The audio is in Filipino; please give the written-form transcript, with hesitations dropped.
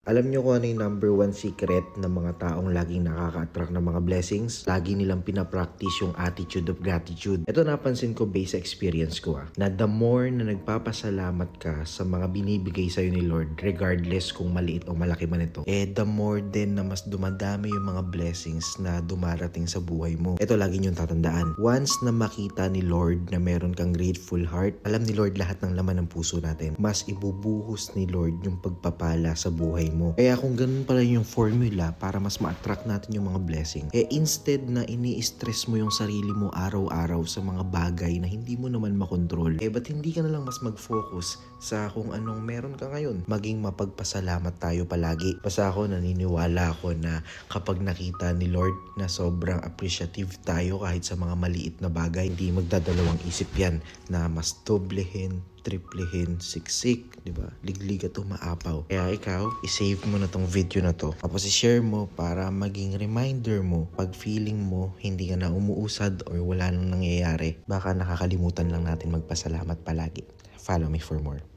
Alam nyo kung ano yung number one secret ng mga taong laging nakaka-attract ng mga blessings? Lagi nilang pinapractice yung attitude of gratitude. Ito napansin ko based sa experience ko na the more na nagpapasalamat ka sa mga binibigay sa'yo ni Lord, regardless kung maliit o malaki man ito, the more din na mas dumadami yung mga blessings na dumarating sa buhay mo. Ito lagi nyo tatandaan. Once na makita ni Lord na meron kang grateful heart, alam ni Lord lahat ng laman ng puso natin. Mas ibubuhos ni Lord yung pagpapala sa buhay mo. Kaya kung ganun pala yung formula para mas ma-attract natin yung mga blessing, instead na ini-stress mo yung sarili mo araw-araw sa mga bagay na hindi mo naman makontrol, ba't hindi ka na lang mas mag-focus sa kung anong meron ka ngayon? Maging mapagpasalamat tayo palagi. Basta ako naniniwala ako na kapag nakita ni Lord na sobrang appreciative tayo kahit sa mga maliit na bagay, hindi magdadalawang isip yan na mas doblehin, triplehin, siksik, di ba? Liglig at umaapaw. Kaya ikaw, isave mo na tong video na to. Tapos i-share mo para maging reminder mo pag feeling mo hindi ka na umuusad or wala nang nangyayari. Baka nakakalimutan lang natin magpasalamat palagi. Follow me for more.